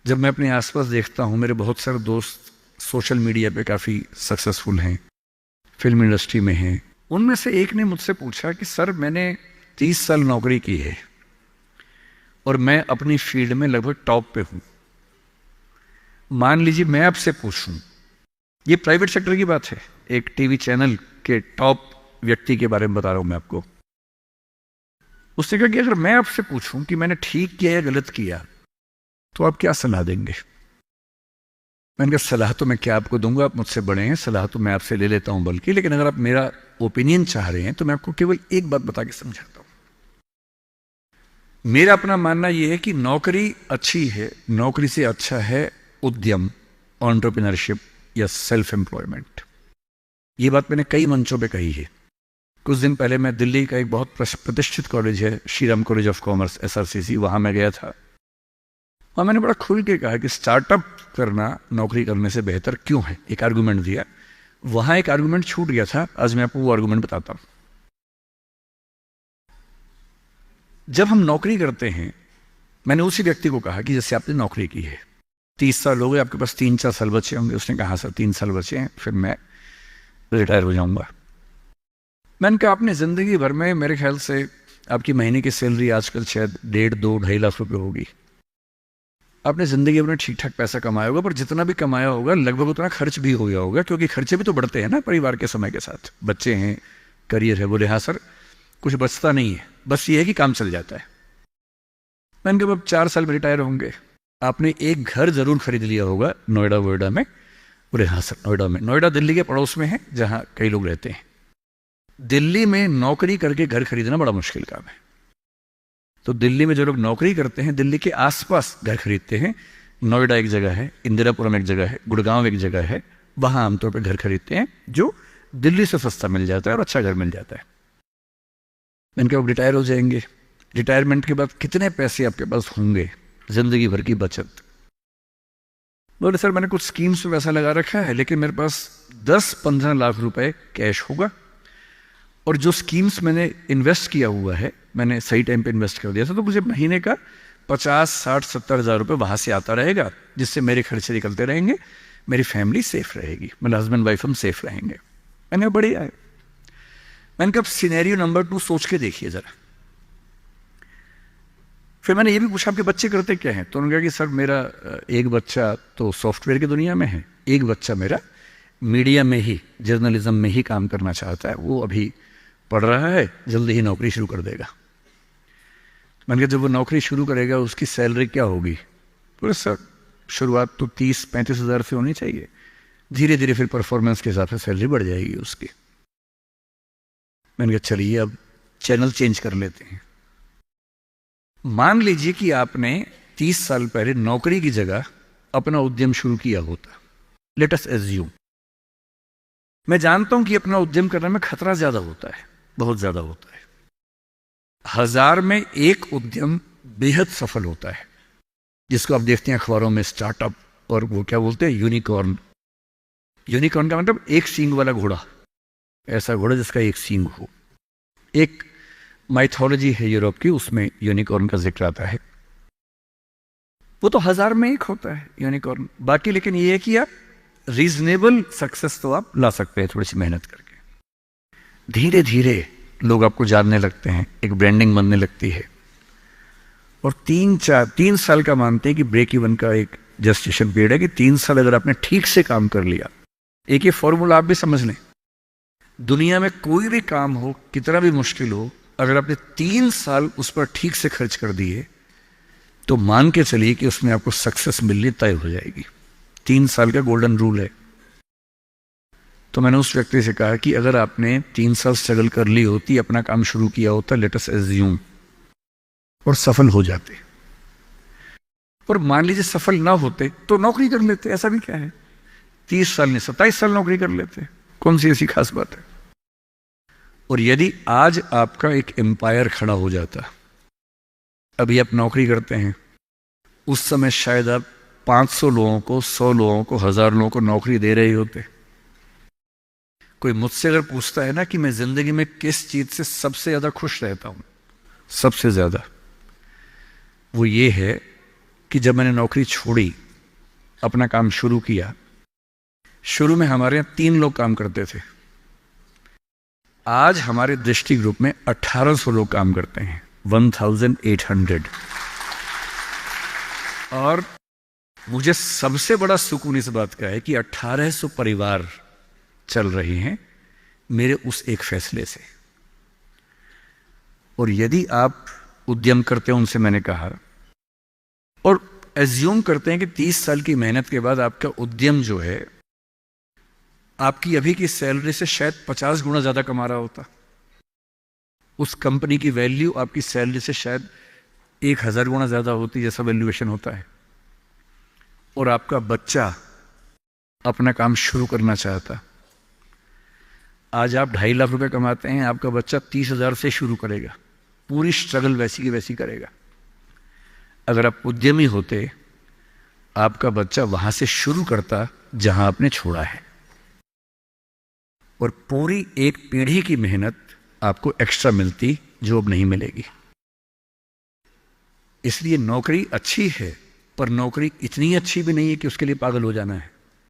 जब मैं अपने आसपास देखता हूँ, मेरे बहुत सारे दोस्त सोशल मीडिया पे काफ़ी सक्सेसफुल हैं, फिल्म इंडस्ट्री में हैं। उनमें से एक ने मुझसे पूछा कि सर, मैंने 30 साल नौकरी की है और मैं अपनी फील्ड में लगभग टॉप पे हूँ। मान लीजिए मैं आपसे पूछूं, ये प्राइवेट सेक्टर की बात है, एक टीवी चैनल के टॉप व्यक्ति के बारे में बता रहा हूं मैं आपको। उसने कहा कि अगर मैं आपसे पूछूं कि मैंने ठीक किया या गलत किया तो आप क्या सलाह देंगे? मैंने कहा सलाह तो मैं क्या आपको दूंगा, आप मुझसे बड़े हैं, सलाह तो मैं आपसे ले लेता हूं बल्कि, लेकिन अगर आप मेरा ओपिनियन चाह रहे हैं तो मैं आपको केवल एक बात बता के समझाता हूं। मेरा अपना मानना यह है कि नौकरी अच्छी है, नौकरी से अच्छा है उद्यम, एंटरप्रेन्योरशिप या सेल्फ एम्प्लॉयमेंट। ये बात मैंने कई मंचों पे कही है। कुछ दिन पहले मैं दिल्ली का एक बहुत प्रतिष्ठित कॉलेज है, Shriram college of commerce, SRCC, वहां मैं गया था। और मैंने बड़ा खुल के कहा कि स्टार्टअप करना नौकरी करने से बेहतर क्यों है, एक आर्गुमेंट दिया। वहां एक आर्गुमेंट छूट गया था, आज मैं आपको वो आर्गुमेंट बताता हूं। जब हम नौकरी करते हैं, मैंने उसी व्यक्ति को कहा कि जैसे आपने नौकरी की है, 30 साल हो गए, आपके पास 3-4 साल बचे होंगे। उसने कहा सर 3 साल बचे हैं, फिर मैं रिटायर हो जाऊंगा। मैंने कहा आपने जिंदगी भर में, मेरे ख्याल से आपकी महीने की सैलरी आजकल शायद 1.5-2-2.5 लाख रुपए होगी। आपने जिंदगी भर में ठीक ठाक पैसा कमाया होगा, पर जितना भी कमाया होगा लगभग उतना खर्च भी हो गया होगा, क्योंकि खर्चे भी तो बढ़ते हैं ना परिवार के समय के साथ, बच्चे हैं, करियर है। बोले हाँ सर, कुछ बचता नहीं है, बस ये है कि काम चल जाता है। मैंने कहा अब 4 साल में रिटायर होंगे, आपने एक घर जरूर खरीद लिया होगा नोएडा वोएडा में। बोले हाँ सर, नोएडा में। नोएडा दिल्ली के पड़ोस में है, जहां कई लोग रहते हैं। दिल्ली में नौकरी करके घर खरीदना बड़ा मुश्किल काम है। तो दिल्ली में जो लोग नौकरी करते हैं, दिल्ली के आसपास घर खरीदते हैं। नोएडा एक जगह है, इंदिरापुरम एक जगह है, गुड़गांव एक जगह है, वहां आमतौर पर घर खरीदते हैं, जो दिल्ली से सस्ता मिल जाता है और अच्छा घर मिल जाता है। मैंने कहा रिटायर हो जाएंगे, रिटायरमेंट के बाद कितने पैसे आपके पास होंगे, जिंदगी भर की बचत? बोले सर मैंने कुछ स्कीम्स में पैसा लगा रखा है, लेकिन मेरे पास 10-15 लाख रुपए कैश होगा, और जो स्कीम्स मैंने इन्वेस्ट किया हुआ है, मैंने सही टाइम पे इन्वेस्ट कर दिया था, तो मुझे महीने का 50-60-70 हज़ार रुपए वहां से आता रहेगा, जिससे मेरे खर्चे निकलते रहेंगे, मेरी फैमिली सेफ रहेगी, मेरे हस्बैंड वाइफ हम सेफ रहेंगे। मैंने कहा बढ़िया है। मैंने कहा सिनेरियो नंबर 2 सोच के देखिए जरा। फिर मैंने ये भी पूछा आपके बच्चे करते क्या हैं? तो उन्होंने कहा कि सर मेरा एक बच्चा तो सॉफ्टवेयर की दुनिया में है, एक बच्चा मेरा मीडिया में ही, जर्नलिज्म में ही काम करना चाहता है, वो अभी पढ़ रहा है, जल्दी ही नौकरी शुरू कर देगा। मैंने कहा जब वो नौकरी शुरू करेगा उसकी सैलरी क्या होगी? बोले सर शुरुआत तो 30-35 हज़ार से होनी चाहिए, धीरे धीरे फिर परफॉर्मेंस के हिसाब से सैलरी बढ़ जाएगी उसकी। मैंने कहा चलिए अब चैनल चेंज कर लेते हैं। मान लीजिए कि आपने 30 साल पहले नौकरी की जगह अपना उद्यम शुरू किया होता। लेट अस एज्यूम, मैं जानता हूं कि अपना उद्यम करने में खतरा ज्यादा होता है, बहुत ज्यादा होता है। 1000 में एक उद्यम बेहद सफल होता है, जिसको आप देखते हैं अखबारों में, स्टार्टअप, और वो क्या बोलते हैं, यूनिकॉर्न। यूनिकॉर्न का मतलब एक सींग वाला घोड़ा, ऐसा घोड़ा जिसका एक सींग हो। एक माइथोलॉजी है यूरोप की, उसमें यूनिकॉर्न का जिक्र आता है। वो तो 1000 में एक होता है यूनिकॉर्न। बाकी लेकिन ये है कि आप रीजनेबल सक्सेस तो आप ला सकते हैं थोड़ी सी मेहनत करके। धीरे धीरे लोग आपको जानने लगते हैं, एक ब्रांडिंग बनने लगती है, और 3 साल का मानते हैं कि ब्रेक इवन का एक जस्टिफिकेशन पीरियड है, कि 3 साल अगर आपने ठीक से काम कर लिया। एक ये फॉर्मूला आप भी समझ लें, दुनिया में कोई भी काम हो, कितना भी मुश्किल हो, अगर आपने 3 साल उस पर ठीक से खर्च कर दिए तो मान के चलिए कि उसमें आपको सक्सेस मिलनी तय हो जाएगी। 3 साल का गोल्डन रूल है। तो मैंने उस व्यक्ति से कहा कि अगर आपने 3 साल स्ट्रगल कर ली होती, अपना काम शुरू किया होता, लेट अस एज्यूम, और सफल हो जाते, और मान लीजिए सफल ना होते तो नौकरी कर लेते, ऐसा भी क्या है, 30 साल नहीं 27 साल नौकरी कर लेते, कौन सी ऐसी खास बात है। और यदि आज आपका एक एम्पायर खड़ा हो जाता, अभी आप नौकरी करते हैं, उस समय शायद आप 500 लोगों को, 100 लोगों को, 1000 लोगों को नौकरी दे रहे होते। कोई मुझसे अगर पूछता है ना कि मैं जिंदगी में किस चीज से सबसे ज्यादा खुश रहता हूं, सबसे ज्यादा, वो ये है कि जब मैंने नौकरी छोड़ी, अपना काम शुरू किया, शुरू में हमारे यहाँ 3 लोग काम करते थे। आज हमारे दृष्टि ग्रुप में 1800 लोग काम करते हैं, 1800। और मुझे सबसे बड़ा सुकून इस बात का है कि 1800 परिवार चल रहे हैं मेरे उस एक फैसले से। और यदि आप उद्यम करते हो, उनसे मैंने कहा, और एज्यूम करते हैं कि 30 साल की मेहनत के बाद आपका उद्यम जो है आपकी अभी की सैलरी से शायद 50 गुना ज्यादा कमा रहा होता, उस कंपनी की वैल्यू आपकी सैलरी से शायद 1000 गुना ज्यादा होती, जैसा वैल्यूएशन होता है, और आपका बच्चा अपना काम शुरू करना चाहता। आज आप 2.5 लाख रुपए कमाते हैं, आपका बच्चा 30,000 से शुरू करेगा, पूरी स्ट्रगल वैसी की वैसी करेगा। अगर आप उद्यमी होते, आपका बच्चा वहां से शुरू करता जहां आपने छोड़ा है, और पूरी एक पीढ़ी की मेहनत आपको एक्स्ट्रा मिलती जो अब नहीं मिलेगी। इसलिए नौकरी अच्छी है, पर नौकरी इतनी अच्छी भी नहीं है कि उसके लिए पागल हो जाना है।